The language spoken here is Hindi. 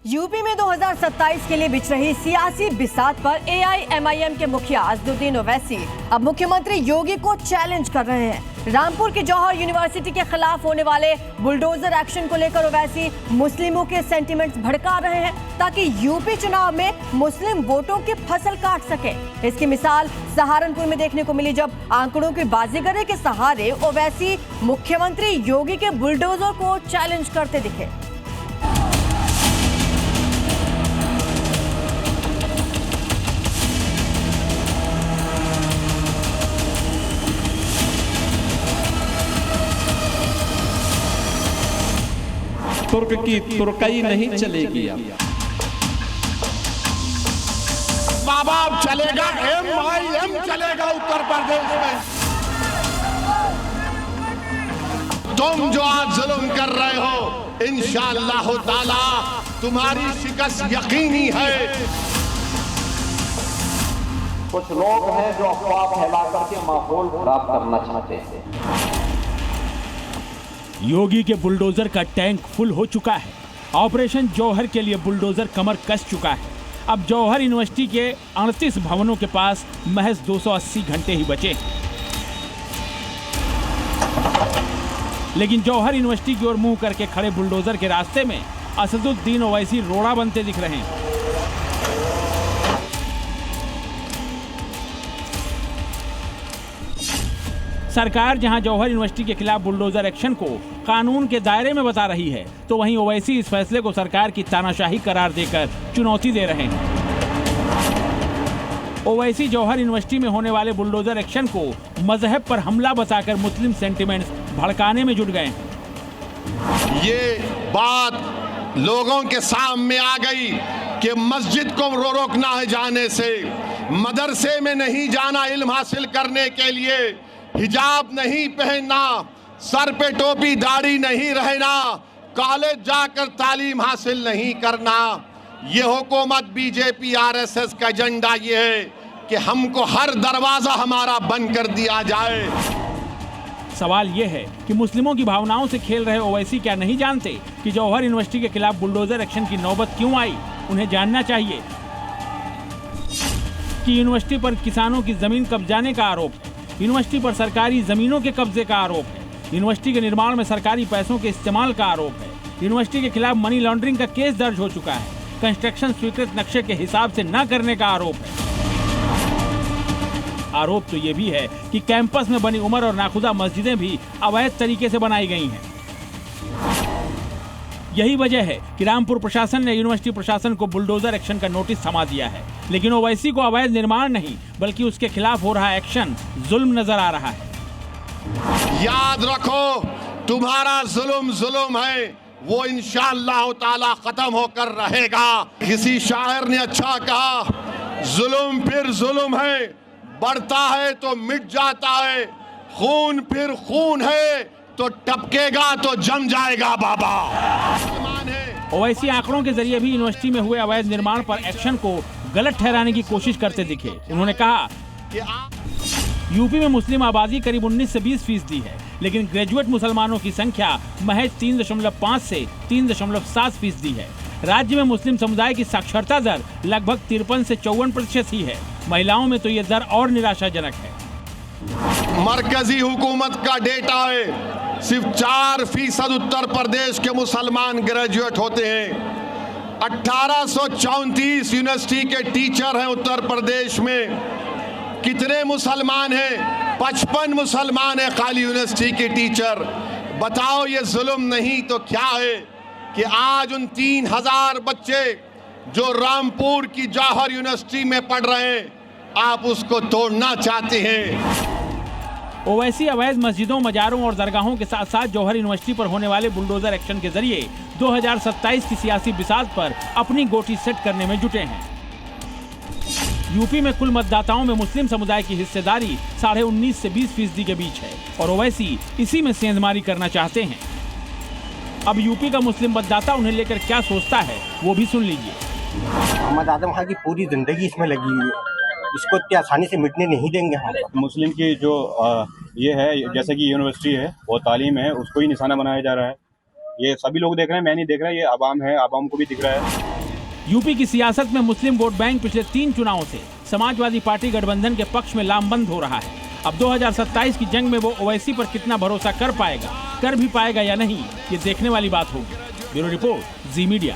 यूपी में 2027 के लिए बिछ रही सियासी बिसात पर एआईएमआईएम के मुखिया अजदुद्दीन ओवैसी अब मुख्यमंत्री योगी को चैलेंज कर रहे हैं। रामपुर की जौहर यूनिवर्सिटी के खिलाफ होने वाले बुलडोजर एक्शन को लेकर ओवैसी मुस्लिमों के सेंटिमेंट्स भड़का रहे हैं ताकि यूपी चुनाव में मुस्लिम वोटों की फसल काट सके। इसकी मिसाल सहारनपुर में देखने को मिली, जब आंकड़ों की बाजीगरी के सहारे ओवैसी मुख्यमंत्री योगी के बुलडोजर को चैलेंज करते दिखे। तुर्क की तुर्कई नहीं चलेगी। अब बाबा चलेगा, एमआईएम चलेगा उत्तर प्रदेश में। तुम जो आज जुल्म कर रहे हो, इंशाअल्लाह ताला तुम्हारी शिकस्त यकीनी है। कुछ लोग हैं जो अफवाह फैला करके माहौल खराब करना चाहते हैं। योगी के बुलडोजर का टैंक फुल हो चुका है। ऑपरेशन जौहर के लिए बुलडोजर कमर कस चुका है। अब जौहर यूनिवर्सिटी के 38 भवनों के पास महज 280 घंटे ही बचे। लेकिन जौहर यूनिवर्सिटी की ओर मुंह करके खड़े बुलडोजर के रास्ते में असदुद्दीन ओवैसी रोड़ा बनते दिख रहे हैं। सरकार जहां जौहर यूनिवर्सिटी के खिलाफ बुलडोजर एक्शन को कानून के दायरे में बता रही है, तो वहीं ओवैसी इस फैसले को सरकार की तानाशाही करार देकर चुनौती दे रहे हैं। ओवैसी जौहर यूनिवर्सिटी में होने वाले बुलडोजर एक्शन को मजहब पर हमला बताकर मुस्लिम सेंटिमेंट्स भड़काने में जुट गए हैं। ये बात लोगों के सामने आ गई कि मस्जिद को रोकना है जाने से, मदरसे में नहीं जाना इल्म हासिल करने के लिए, हिजाब नहीं पहनना, सर पे टोपी दाढ़ी नहीं रहना, कॉलेज जाकर तालीम हासिल नहीं करना। ये हुकूमत बीजेपी आरएसएस का एजेंडा ये है कि हमको हर दरवाजा हमारा बंद कर दिया जाए। सवाल ये है कि मुस्लिमों की भावनाओं से खेल रहे ओवैसी क्या नहीं जानते कि जौहर यूनिवर्सिटी के खिलाफ बुलडोजर एक्शन की नौबत क्यों आई? उन्हें जानना चाहिए कि यूनिवर्सिटी पर किसानों की जमीन कब्जाने का आरोप है, यूनिवर्सिटी पर सरकारी जमीनों के कब्जे का आरोप है, यूनिवर्सिटी के निर्माण में सरकारी पैसों के इस्तेमाल का आरोप है, यूनिवर्सिटी के खिलाफ मनी लॉन्ड्रिंग का केस दर्ज हो चुका है, कंस्ट्रक्शन स्वीकृत नक्शे के हिसाब से न करने का आरोप है। आरोप तो ये भी है कि कैंपस में बनी उमर और नाखुदा मस्जिदें भी अवैध तरीके से बनाई गई हैं। यही वजह है कि रामपुर प्रशासन ने यूनिवर्सिटी प्रशासन को बुलडोजर एक्शन का नोटिस थमा दिया है, लेकिन ओवैसी को अवैध निर्माण नहीं बल्कि उसके खिलाफ हो रहा एक्शन जुल्म नजर आ रहा है। याद रखो, तुम्हारा जुल्म है, वो इंशाअल्लाह ताला खत्म होकर रहेगा। किसी शायर ने अच्छा कहा, जुल्म फिर जुल्म है, बढ़ता है तो मिट जाता है, खून फिर खून है तो टपकेगा तो जम जाएगा बाबा। ओवैसी आंकड़ों के जरिए भी यूनिवर्सिटी में हुए अवैध निर्माण पर एक्शन को गलत ठहराने की कोशिश करते दिखे। उन्होंने कहा कि यूपी में मुस्लिम आबादी करीब 19 से 20% है, लेकिन ग्रेजुएट मुसलमानों की संख्या महज 3.5 से 3.7% है। राज्य में मुस्लिम समुदाय की साक्षरता दर लगभग 53 से 54% ही है। महिलाओं में तो ये दर और निराशाजनक है। मरकजी हुकूमत का डेटा है, सिर्फ 4% उत्तर प्रदेश के मुसलमान ग्रेजुएट होते हैं। 1834 यूनिवर्सिटी के टीचर हैं उत्तर प्रदेश में। कितने मुसलमान हैं? 55 मुसलमान हैं खाली यूनिवर्सिटी के टीचर। बताओ, ये जुल्म नहीं तो क्या है कि आज उन 3000 बच्चे जो रामपुर की जौहर यूनिवर्सिटी में पढ़ रहे हैं, आप उसको तोड़ना चाहते हैं। ओवैसी अवैध मस्जिदों, मजारों और दरगाहों के साथ साथ जौहर यूनिवर्सिटी पर होने वाले बुलडोजर एक्शन के जरिए 2027 की सियासी बिसात पर अपनी गोटी सेट करने में जुटे हैं। यूपी में कुल मतदाताओं में मुस्लिम समुदाय की हिस्सेदारी 19.5 से 20% के बीच है और ओवैसी इसी में सेंधमारी करना चाहते हैं। अब यूपी का मुस्लिम मतदाता उन्हें लेकर क्या सोचता है वो भी सुन लीजिए। मोहम्मद आजम खान की पूरी जिंदगी इसमें लगी हुई है, इसको इतनी आसानी से मिटने नहीं देंगे हम। मुस्लिम की जो ये है, जैसे कि यूनिवर्सिटी है वो तालीम है, उसको ही निशाना बनाया जा रहा है। ये सभी लोग देख रहे हैं, मैं नहीं देख रहा, ये आवाम है, आवाम को भी दिख रहा है। यूपी की सियासत में मुस्लिम वोट बैंक पिछले 3 चुनावों से समाजवादी पार्टी गठबंधन के पक्ष में लामबंद हो रहा है। अब 2027 की जंग में वो ओवैसी पर कितना भरोसा कर भी पाएगा या नहीं, ये देखने वाली बात होगी। ब्यूरो रिपोर्ट, जी मीडिया।